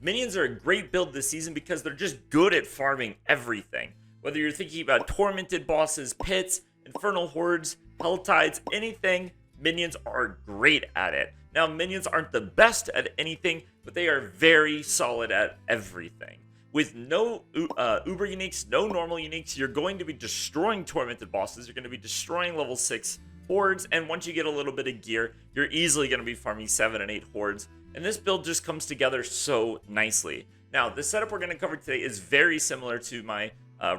Minions are a great build this season because they're just good at farming everything. Whether you're thinking about tormented bosses, pits, infernal hordes, helltides, anything, minions are great at it. Now, minions aren't the best at anything, but they are very solid at everything. With no uber uniques, no normal uniques, you're going to be destroying tormented bosses, you're going to be destroying level 6 hordes, and once you get a little bit of gear, you're easily going to be farming 7 and 8 hordes, and this build just comes together so nicely. Now, the setup we're going to cover today is very similar to my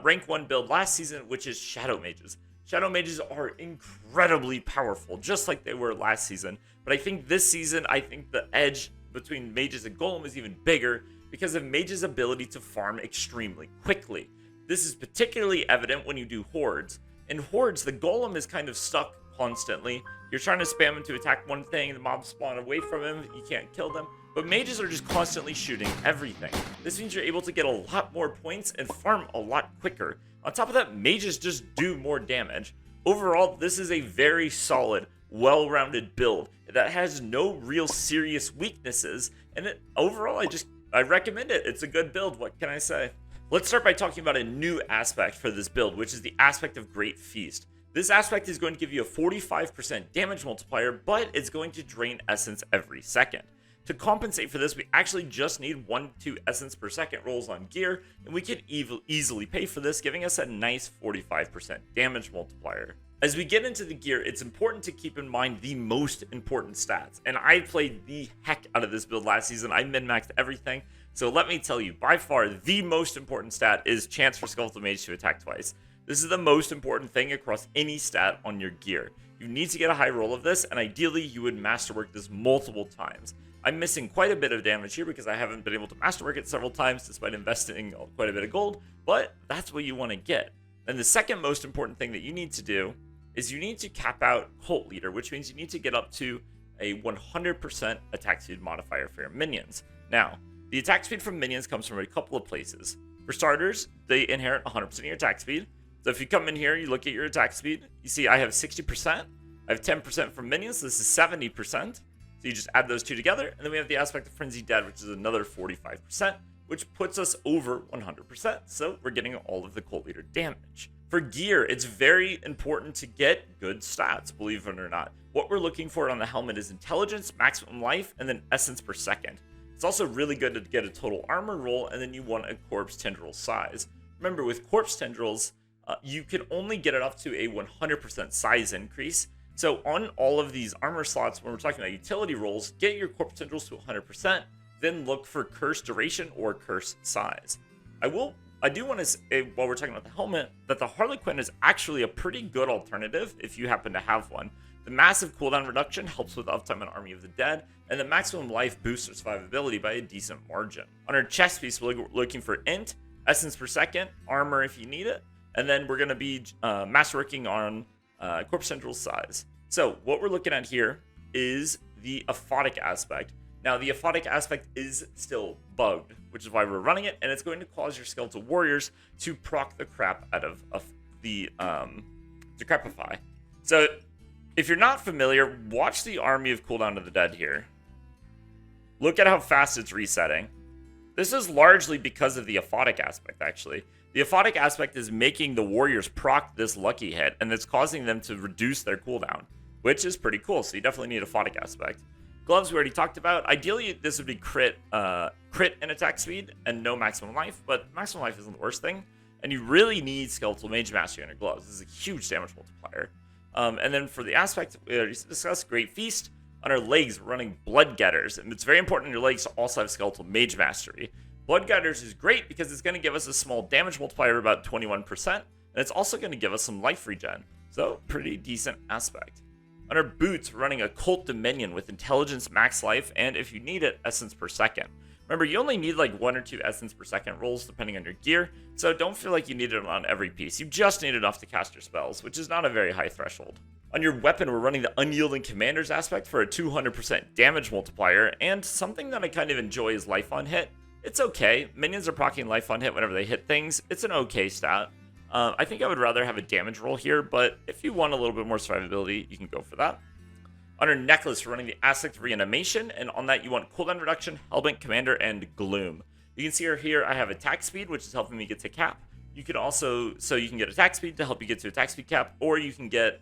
rank 1 build last season, which is Shadow Mages. Shadow Mages are incredibly powerful, just like they were last season, but I think this season, the edge between Mages and Golem is even bigger because of Mage's ability to farm extremely quickly. This is particularly evident when you do Hordes. In Hordes, the Golem is kind of stuck constantly. You're trying to spam him to attack one thing, the mobs spawn away from him, you can't kill them. But mages are just constantly shooting everything. This means you're able to get a lot more points and farm a lot quicker. On top of that, mages just do more damage. Overall, this is a very solid, well-rounded build that has no real serious weaknesses. And overall, I recommend it. It's a good build, what can I say? Let's start by talking about a new aspect for this build, which is the aspect of Great Feast. This aspect is going to give you a 45% damage multiplier, but it's going to drain essence every second. To compensate for this, we actually just need 1-2 essence per second rolls on gear, and we can easily pay for this, giving us a nice 45% damage multiplier. As we get into the gear, it's important to keep in mind the most important stats, and I played the heck out of this build last season. I min-maxed everything, so let me tell you, by far, the most important stat is chance for Skeletal Mage to attack twice. This is the most important thing across any stat on your gear. You need to get a high roll of this, and ideally, you would masterwork this multiple times. I'm missing quite a bit of damage here because I haven't been able to masterwork it several times despite investing quite a bit of gold, but that's what you want to get. And the second most important thing that you need to do is you need to cap out Cult Leader, which means you need to get up to a 100% attack speed modifier for your minions. Now, the attack speed from minions comes from a couple of places. For starters, they inherit 100% of your attack speed. So if you come in here, you look at your attack speed, you see I have 60%, I have 10% from minions, so this is 70%. So you just add those two together, and then we have the aspect of Frenzied Dead, which is another 45%, which puts us over 100%, so we're getting all of the Cult Leader damage. For gear, it's very important to get good stats, believe it or not. What we're looking for on the helmet is intelligence, maximum life, and then essence per second. It's also really good to get a total armor roll, and then you want a corpse tendril size. Remember, with corpse tendrils, you can only get it up to a 100% size increase. So on all of these armor slots, when we're talking about utility rolls, get your corpse tendrils to 100%, then look for curse duration or curse size. I do want to say, while we're talking about the helmet, that the Harlequin is actually a pretty good alternative if you happen to have one. The massive cooldown reduction helps with uptime on Army of the Dead, and the maximum life boosts our survivability by a decent margin. On our chest piece, we're looking for int, essence per second, armor if you need it, and then we're going to be masterworking on corpse tendril size. So what we're looking at here is the aphotic aspect. Now the aphotic aspect is still bugged, which is why we're running it, and it's going to cause your skeletal warriors to proc the crap out of the Decrepify. So if you're not familiar, watch the Army of Cooldown of the Dead here. Look at how fast it's resetting. This is largely because of the aphotic aspect, actually. The aphotic aspect is making the warriors proc this lucky hit, and it's causing them to reduce their cooldown, which is pretty cool, so you definitely need aphotic aspect. Gloves we already talked about. Ideally, this would be crit and attack speed and no maximum life, but maximum life isn't the worst thing, and you really need Skeletal Mage Mastery on your gloves. This is a huge damage multiplier. And then for the aspect we already discussed, Great Feast. On our legs, we're running Blood Getters, and it's very important in your legs to also have Skeletal Mage Mastery. Blood Getters is great because it's going to give us a small damage multiplier of about 21%, and it's also going to give us some life regen, so pretty decent aspect. On our boots, we're running a Cult Dominion with intelligence, max life, and if you need it, essence per second. Remember, you only need like 1 or 2 essence per second rolls depending on your gear, so don't feel like you need it on every piece. You just need enough to cast your spells, which is not a very high threshold. On your weapon, we're running the Unyielding Commander's aspect for a 200% damage multiplier, and something that I kind of enjoy is life on hit. It's okay. Minions are proccing life on hit whenever they hit things. It's an okay stat. I think I would rather have a damage roll here, but if you want a little bit more survivability, you can go for that. On our necklace, we're running the Aspect of Reanimation, and on that you want cooldown reduction, Hellbent Commander, and Gloom. You can see here I have attack speed, which is helping me get to cap. You can also, so you can get attack speed to help you get to attack speed cap, or you can get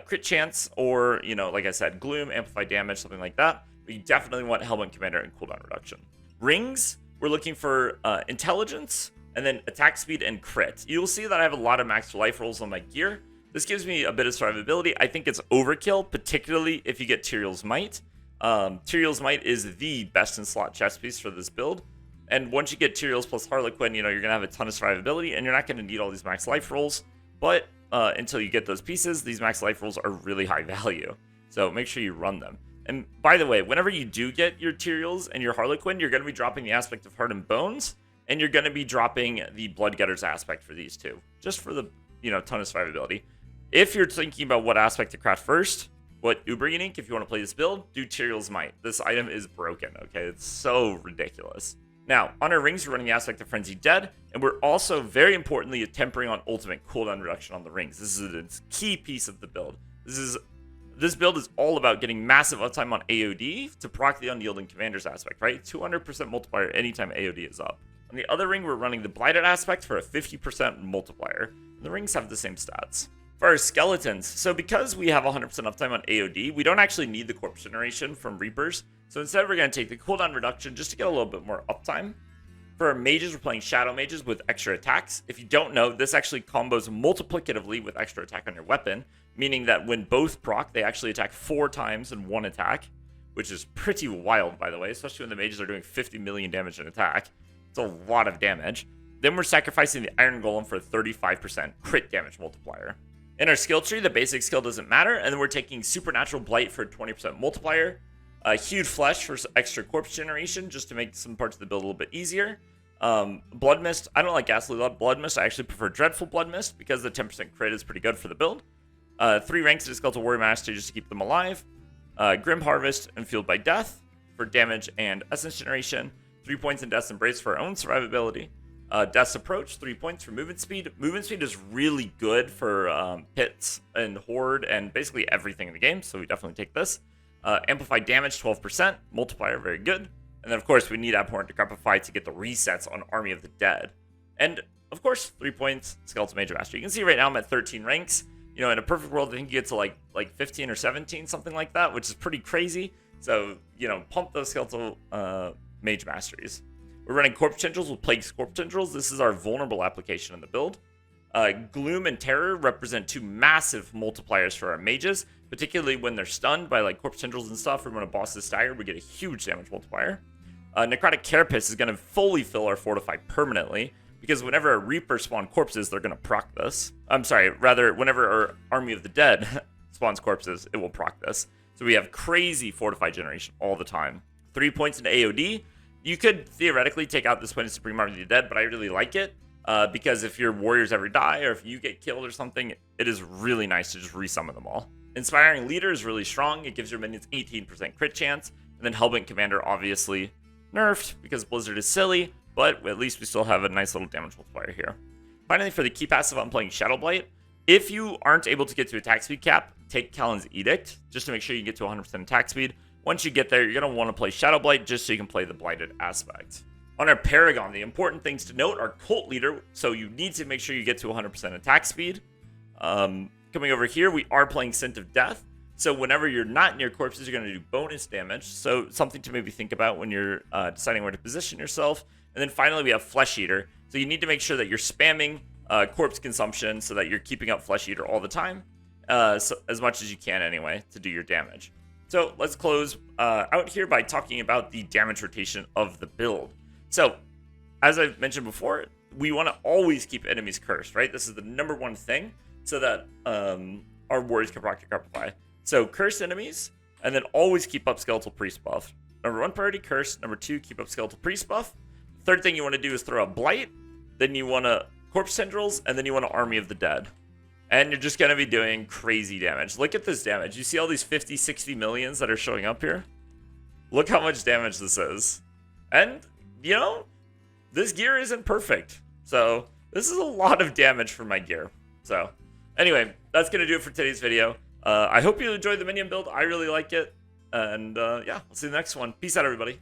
crit chance, or, you know, like I said, Gloom, amplified damage, something like that. But you definitely want Hellbent Commander and cooldown reduction. Rings, we're looking for intelligence, and then attack speed and crit. You'll see that I have a lot of max life rolls on my gear. This gives me a bit of survivability. I think it's overkill, particularly if you get Tyrael's Might. Tyrael's Might is the best in slot chest piece for this build. And once you get Tyrael's plus Harlequin, you know, you're going to have a ton of survivability, and you're not going to need all these max life rolls. But until you get those pieces, these max life rolls are really high value. So make sure you run them. And by the way, whenever you do get your Tyrael's and your Harlequin, you're going to be dropping the aspect of Heart and Bones, and you're going to be dropping the Bloodgetters aspect for these two, just for the, you know, ton of survivability. If you're thinking about what aspect to craft first, what Goblin-Inc, if you want to play this build, do Tyrael's Might. This item is broken, okay? It's so ridiculous. Now, on our rings, we're running the aspect of Frenzied Dead, and we're also, very importantly, tempering on ultimate cooldown reduction on the rings. This is a key piece of the build. This build is all about getting massive uptime on AOD to proc the Unyielding Commander's aspect, right? 200% multiplier anytime AOD is up. On the other ring, we're running the Blighted aspect for a 50% multiplier. The rings have the same stats. For our skeletons, so because we have 100% uptime on AOD, we don't actually need the corpse generation from Reapers. So instead, we're going to take the cooldown reduction just to get a little bit more uptime. For our mages, we're playing Shadow Mages with extra attacks. If you don't know, this actually combos multiplicatively with extra attack on your weapon, meaning that when both proc, they actually attack 4 times in one attack, which is pretty wild, by the way, especially when the mages are doing 50 million damage in attack. It's a lot of damage. Then we're sacrificing the Iron Golem for a 35% crit damage multiplier. In our skill tree, the basic skill doesn't matter, and then we're taking Supernatural Blight for a 20% multiplier, Hued Flesh for extra corpse generation, just to make some parts of the build a little bit easier. Blood Mist, I don't like Ghastly Blood Mist, I actually prefer Dreadful Blood Mist, because the 10% crit is pretty good for the build. 3 ranks of Skeletal Warrior Master just to keep them alive. Grim Harvest and Fueled by Death for damage and essence generation. 3 points in Death's Embrace for our own survivability. Death's Approach, 3 points for movement speed. Movement speed is really good for pits and horde and basically everything in the game, so we definitely take this. Amplified damage, 12%. Multiplier, very good. And then, of course, we need Abhorrent Decrepify to get the resets on Army of the Dead. And, of course, 3 points, Skeletal Major Master. You can see right now I'm at 13 ranks. You know, in a perfect world, I think you get to like 15 or 17, something like that, which is pretty crazy. So, you know, pump those Skeletal Mage Masteries. We're running Corpse Tendrils with Plague Corpse Tendrils. This is our vulnerable application in the build. Gloom and Terror represent 2 massive multipliers for our mages, particularly when they're stunned by like Corpse Tendrils and stuff, or when a boss is staggered, we get a huge damage multiplier. Necrotic Carapace is going to fully fill our Fortify permanently, because whenever a Reaper spawn corpses, they're going to proc this. I'm sorry, rather, whenever our Army of the Dead spawns corpses, it will proc this. So we have crazy Fortify generation all the time. 3 points in AOD. You could theoretically take out this point of Supreme Army of the Dead, but I really like it because if your warriors ever die or if you get killed or something, it is really nice to just resummon them all. Inspiring Leader is really strong. It gives your minions 18% crit chance. And then Hellbent Commander, obviously nerfed because Blizzard is silly, but at least we still have a nice little damage multiplier here. Finally, for the key passive, I'm playing Shadow Blight. If you aren't able to get to attack speed cap, take Kalen's Edict just to make sure you get to 100% attack speed. Once you get there, you're going to want to play Shadow Blight just so you can play the Blighted aspect. On our Paragon, the important things to note are Cult Leader, so you need to make sure you get to 100% attack speed. Coming over here, we are playing Scent of Death, so whenever you're not near corpses, you're going to do bonus damage, so something to maybe think about when you're deciding where to position yourself. And then finally, we have Flesh Eater, so you need to make sure that you're spamming corpse consumption so that you're keeping up Flesh Eater all the time, so as much as you can anyway, to do your damage. So let's close out here by talking about the damage rotation of the build. So, as I've mentioned before, we want to always keep enemies cursed, right? This is the #1 thing, so that our warriors can proc Decrepify. So, curse enemies, and then always keep up Skeletal Priest buff. #1 priority, curse. #2, keep up Skeletal Priest buff. Third thing you want to do is throw a Blight. Then you want to Corpse Tendrils, and then you want an Army of the Dead. And you're just going to be doing crazy damage. Look at this damage. You see all these 50, 60 millions that are showing up here? Look how much damage this is. And, you know, this gear isn't perfect. So, this is a lot of damage for my gear. So, anyway, that's going to do it for today's video. I hope you enjoyed the minion build. I really like it. And yeah, I'll see you in the next one. Peace out, everybody.